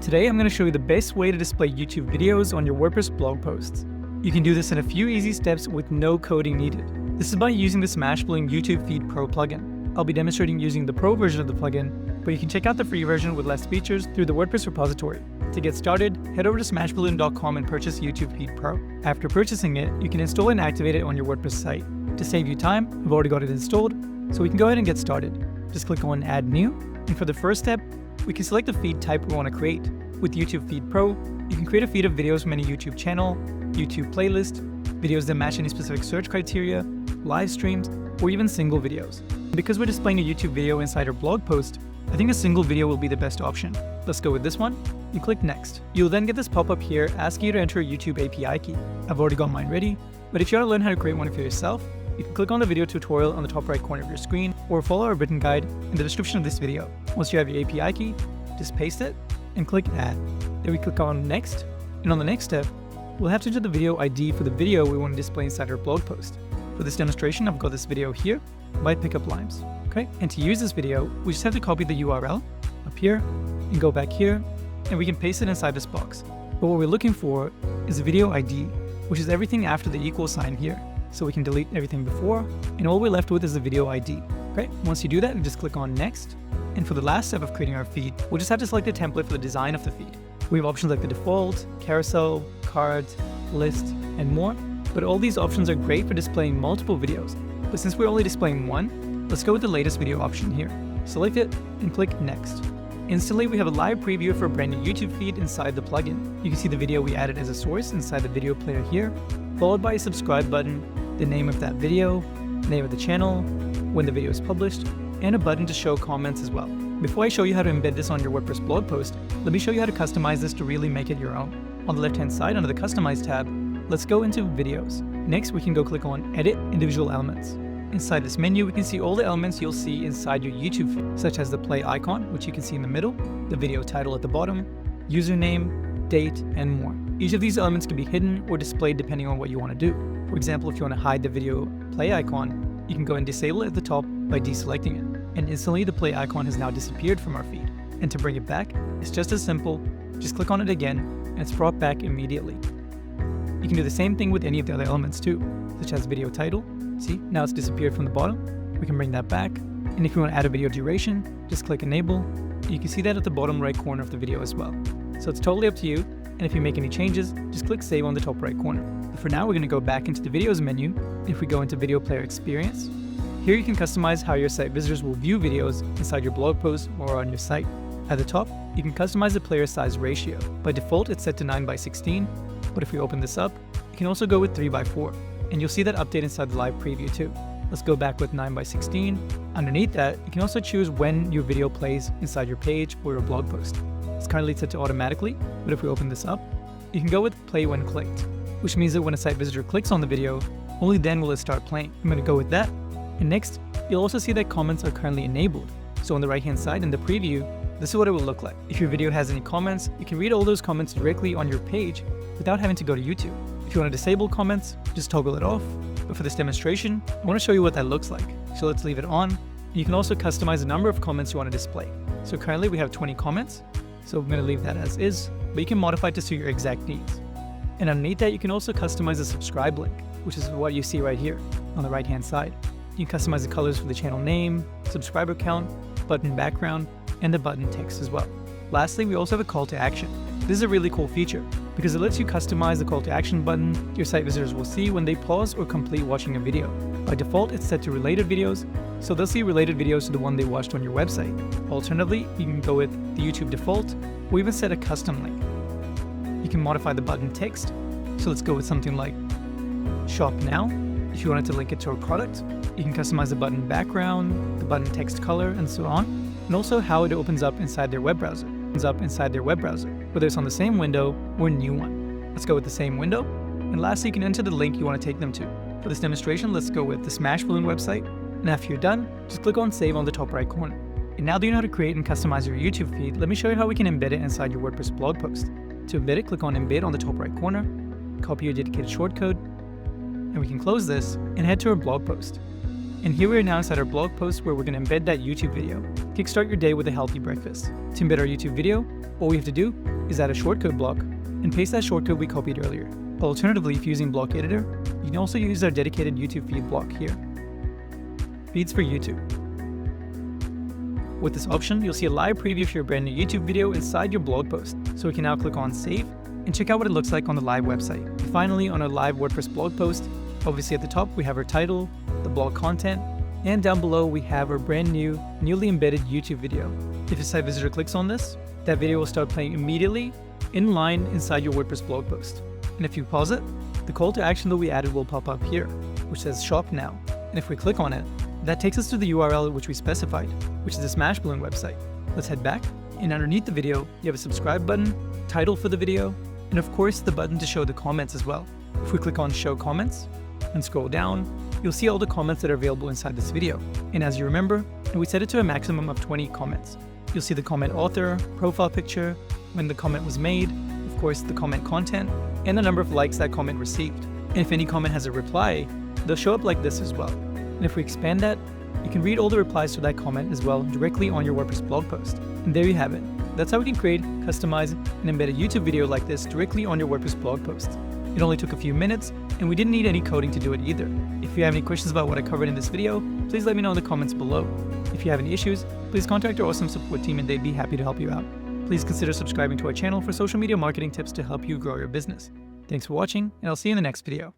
Today I'm going to show you the best way to display YouTube videos on your WordPress blog posts. You can do this in a few easy steps with no coding needed. This is by using the Smashballoon YouTube Feed Pro plugin. I'll be demonstrating using the Pro version of the plugin, but you can check out the free version with less features through the WordPress repository. To get started, head over to smashballoon.com and purchase YouTube Feed Pro. After purchasing it, you can install and activate it on your WordPress site. To save you time, I've already got it installed, so we can go ahead and get started. Just click on Add New, and for the first step, we can select the feed type we want to create. With YouTube Feed Pro, you can create a feed of videos from any YouTube channel, YouTube playlist, videos that match any specific search criteria, live streams, or even single videos. And because we're displaying a YouTube video inside our blog post, I think a single video will be the best option. Let's go with this one. You click Next. You'll then get this pop-up here asking you to enter a YouTube API key. I've already got mine ready, but if you want to learn how to create one for yourself, you can click on the video tutorial on the top right corner of your screen, or follow our written guide in the description of this video. Once you have your API key, just paste it and click Add. Then we click on Next, and on the next step, we'll have to enter the video ID for the video we want to display inside our blog post. For this demonstration, I've got this video here by Pickup Lines. Okay, and to use this video, we just have to copy the URL up here and go back here, and we can paste it inside this box. But what we're looking for is a video ID, which is everything after the equal sign here. So we can delete everything before, and all we're left with is the video ID. Okay, once you do that, you just click on Next. And for the last step of creating our feed, we'll just have to select a template for the design of the feed. We have options like the default, carousel, cards, list, and more. But all these options are great for displaying multiple videos. But since we're only displaying one, let's go with the latest video option here. Select it and click Next. Instantly, we have a live preview for a brand new YouTube feed inside the plugin. You can see the video we added as a source inside the video player here, followed by a subscribe button, the name of that video, name of the channel, when the video is published, and a button to show comments as well. Before I show you how to embed this on your WordPress blog post, let me show you how to customize this to really make it your own. On the left-hand side under the Customize tab, let's go into Videos. Next, we can go click on Edit Individual Elements. Inside this menu, we can see all the elements you'll see inside your YouTube feed, such as the play icon, which you can see in the middle, the video title at the bottom, username, date, and more. Each of these elements can be hidden or displayed depending on what you want to do. For example, if you want to hide the video play icon, you can go and disable it at the top by deselecting it. And instantly the play icon has now disappeared from our feed. And to bring it back, it's just as simple. Just click on it again, and it's brought back immediately. You can do the same thing with any of the other elements too, such as video title. See, now it's disappeared from the bottom. We can bring that back. And if you want to add a video duration, just click Enable. You can see that at the bottom right corner of the video as well. So it's totally up to you. And if you make any changes, just click Save on the top right corner. But for now, we're going to go back into the Videos menu. If we go into Video Player Experience, here you can customize how your site visitors will view videos inside your blog post or on your site. At the top, you can customize the player size ratio. By default, it's set to 9:16, but if we open this up, you can also go with 3:4, and you'll see that update inside the live preview too. Let's go back with 9:16. Underneath that, you can also choose when your video plays inside your page or your blog post. It's currently set to automatically, but if we open this up, you can go with play when clicked, which means that when a site visitor clicks on the video, only then will it start playing. I'm going to go with that. And next, you'll also see that comments are currently enabled. So on the right-hand side in the preview, this is what it will look like. If your video has any comments, you can read all those comments directly on your page without having to go to YouTube. If you want to disable comments, just toggle it off. But for this demonstration, I want to show you what that looks like. So let's leave it on. You can also customize the number of comments you want to display. So currently we have 20 comments. So I'm going to leave that as is, but you can modify it to suit your exact needs. And underneath that, you can also customize the subscribe link, which is what you see right here on the right-hand side. You can customize the colors for the channel name, subscriber count, button background, and the button text as well. Lastly, we also have a call to action. This is a really cool feature because it lets you customize the call to action button your site visitors will see when they pause or complete watching a video. By default, it's set to related videos, so they'll see related videos to the one they watched on your website. Alternatively, you can go with the YouTube default or even set a custom link. You can modify the button text, so let's go with something like Shop Now. If you wanted to link it to a product, you can customize the button background, the button text color, and so on, and also how it opens up inside their web browser. Whether it's on the same window or a new one. Let's go with the same window. And lastly, you can enter the link you want to take them to. For this demonstration, let's go with the Smashballoon website. And after you're done, just click on Save on the top right corner. And now that you know how to create and customize your YouTube feed, let me show you how we can embed it inside your WordPress blog post. To embed it, click on Embed on the top right corner, copy your dedicated shortcode, and we can close this and head to our blog post. And here we are now inside our blog post where we're going to embed that YouTube video. Kickstart your day with a healthy breakfast. To embed our YouTube video, all we have to do is add a shortcode block and paste that shortcode we copied earlier. Alternatively, if you're using Block Editor, you can also use our dedicated YouTube feed block here. Feeds for YouTube. With this option, you'll see a live preview of your brand new YouTube video inside your blog post. So we can now click on Save and check out what it looks like on the live website. And finally, on our live WordPress blog post, obviously at the top we have our title, the blog content, and down below we have our brand new, newly embedded YouTube video. If a site visitor clicks on this, that video will start playing immediately in line inside your WordPress blog post. And if you pause it, the call to action that we added will pop up here, which says Shop Now. And if we click on it, that takes us to the URL which we specified, which is the Smashballoon website. Let's head back, and underneath the video, you have a subscribe button, title for the video, and of course the button to show the comments as well. If we click on Show Comments and scroll down, you'll see all the comments that are available inside this video. And as you remember, we set it to a maximum of 20 comments. You'll see the comment author, profile picture, when the comment was made, of course the comment content, and the number of likes that comment received. And if any comment has a reply, they'll show up like this as well. And if we expand that, you can read all the replies to that comment as well directly on your WordPress blog post. And there you have it. That's how we can create, customize, and embed a YouTube video like this directly on your WordPress blog post. It only took a few minutes, and we didn't need any coding to do it either. If you have any questions about what I covered in this video, please let me know in the comments below. If you have any issues, please contact our awesome support team and they'd be happy to help you out. Please consider subscribing to our channel for social media marketing tips to help you grow your business. Thanks for watching, and I'll see you in the next video.